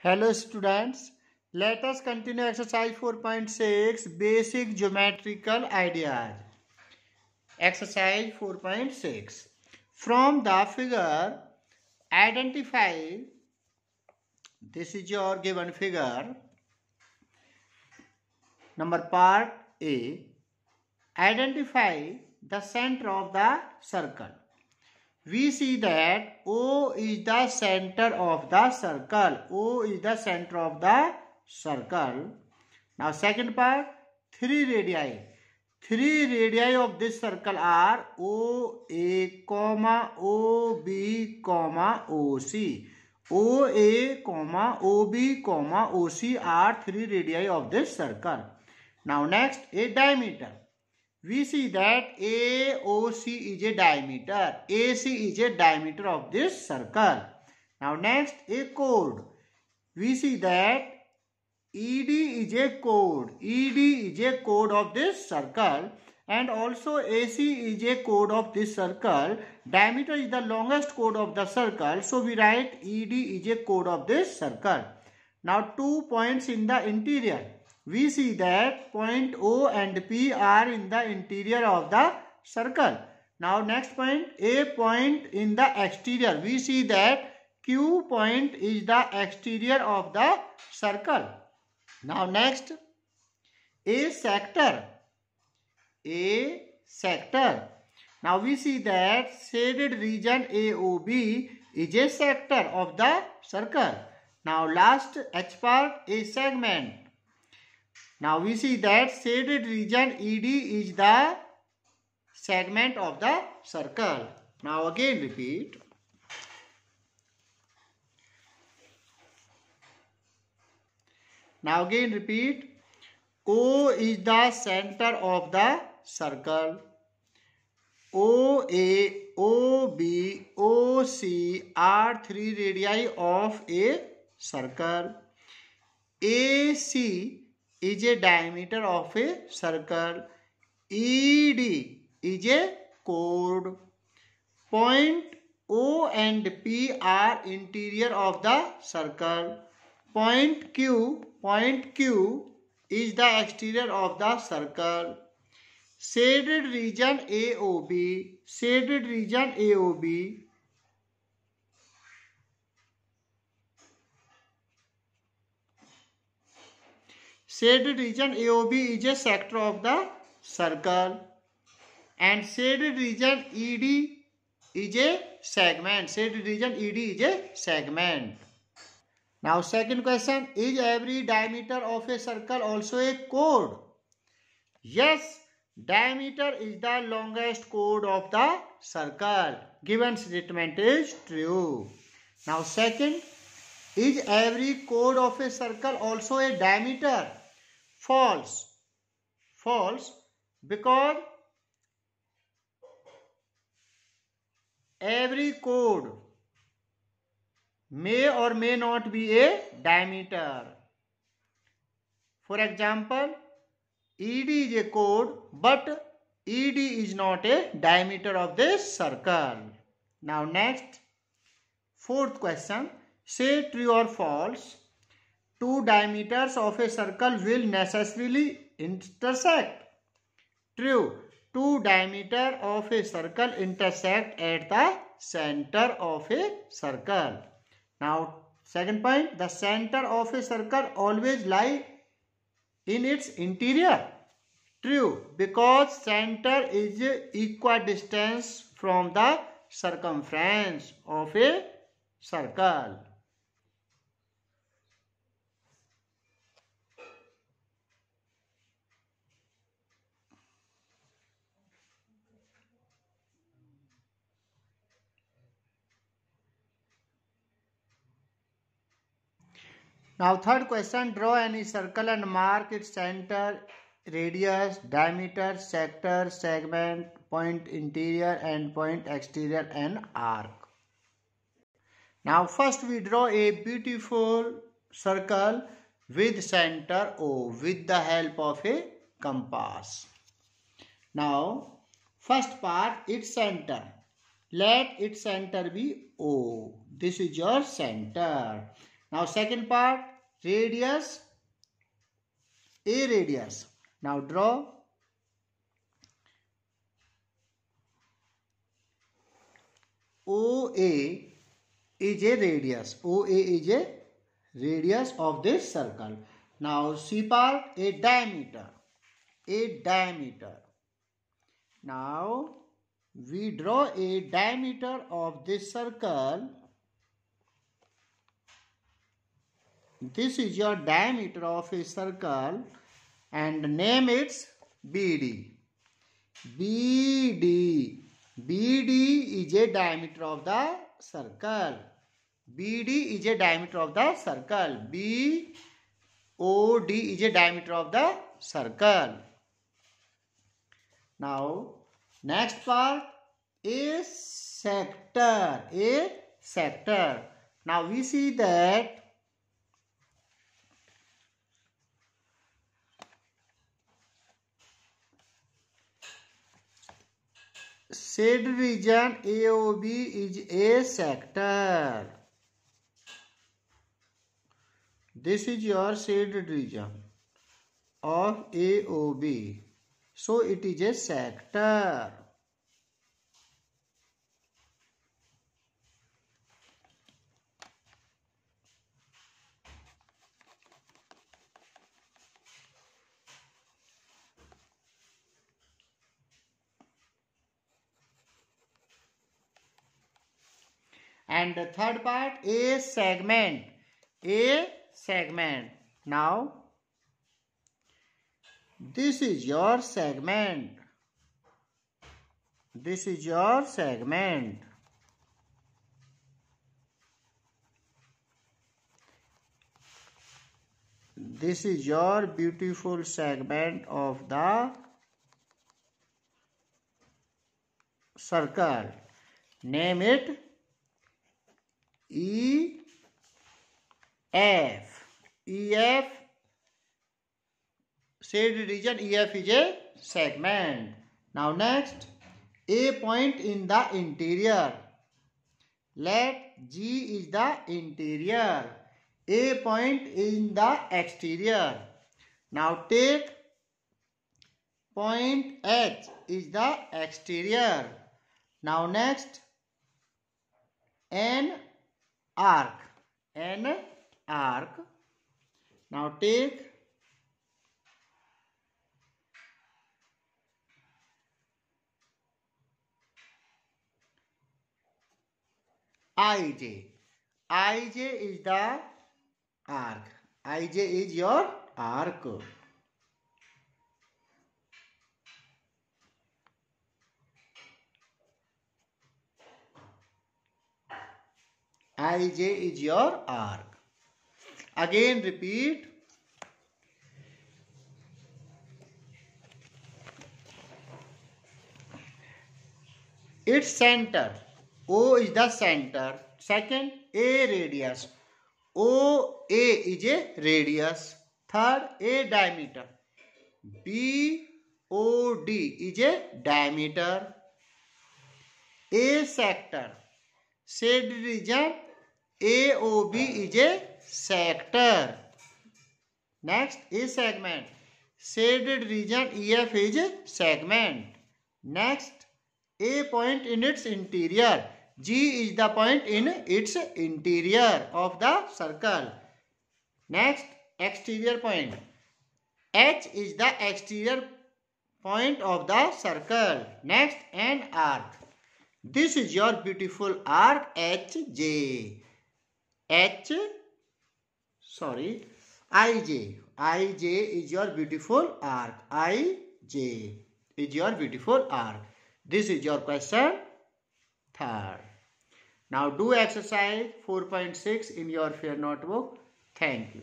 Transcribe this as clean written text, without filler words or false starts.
Hello students, let us continue exercise 4.6 basic geometrical ideas. Exercise 4.6. From the figure, identify, this is your given figure. Number part A, identify the center of the circle. We see that O is the center of the circle. O is the center of the circle. Now second part, 3 radii. 3 radii of this circle are OA, OB, OC. OA, OB, OC are 3 radii of this circle. Now next, a diameter. We see that AOC is a diameter. AC is a diameter of this circle. Now next, a chord. We see that ED is a chord. ED is a chord of this circle. And also AC is a chord of this circle. Diameter is the longest chord of the circle. So we write ED is a chord of this circle. Now 2 points in the interior. We see that point O and P are in the interior of the circle. Now next point, A point in the exterior. We see that Q point is the exterior of the circle. Now next, a sector. A sector. Now we see that shaded region AOB is a sector of the circle. Now last H part, a segment. Now we see that shaded region ED is the segment of the circle. Now again repeat. Now again repeat. O is the center of the circle. OA, OB, OC are 3 radii of a circle. AC is a diameter of a circle. ED is a chord. Point O and P are interior of the circle. Point Q is the exterior of the circle. Shaded region AOB, shaded region AOB shaded region AOB is a sector of the circle, and shaded region ED is a segment. Shaded region ED is a segment. Now second question, is every diameter of a circle also a chord? Yes, diameter is the longest chord of the circle. Given statement is true. Now second, is every chord of a circle also a diameter? False. False, because every chord may or may not be a diameter. For example, ED is a chord, but ED is not a diameter of this circle. Now next, fourth question, say true or false. 2 diameters of a circle will necessarily intersect. True. 2 diameters of a circle intersect at the center of a circle. Now second point, the center of a circle always lie in its interior. True, because center is equidistant from the circumference of a circle. Now third question, draw any circle and mark its center, radius, diameter, sector, segment, point interior and point exterior and arc. Now first we draw a beautiful circle with center O with the help of a compass. Now first part, its center. Let its center be O. This is your center. Now second part, radius, a radius. Now draw OA is a radius. OA is a radius of this circle. Now C part, a diameter. A diameter. Now we draw a diameter of this circle. This is your diameter of a circle and name it BD. BD. BD is a diameter of the circle. BD is a diameter of the circle. BOD is a diameter of the circle. Now, next part, a sector. A sector. Now, we see that shaded region AOB is a sector. This is your shaded region of AOB. So it is a sector. And the third part, a segment. A segment. Now, this is your segment. This is your segment. This is your beautiful segment of the circle. Name it EF. EF, shaded region EF is a segment. Now next, a point in the interior. Let G is the interior. A point in the exterior. Now take point H is the exterior. Now next, an arc. An arc. Now take IJ. IJ is the arc. IJ is your arc. IJ is your arc. Again repeat. Its center. O is the center. Second, A radius. OA is a radius. Third, A diameter. BOD is a diameter. A sector. Shaded region AOB is a sector. Next, A segment. Shaded region EF is a segment. Next, A point in its interior. G is the point in its interior of the circle. Next, exterior point. H is the exterior point of the circle. Next, an arc. This is your beautiful arc IJ. IJ is your beautiful arc. IJ is your beautiful arc. This is your question 3rd. Now do exercise 4.6 in your fair notebook. Thank you.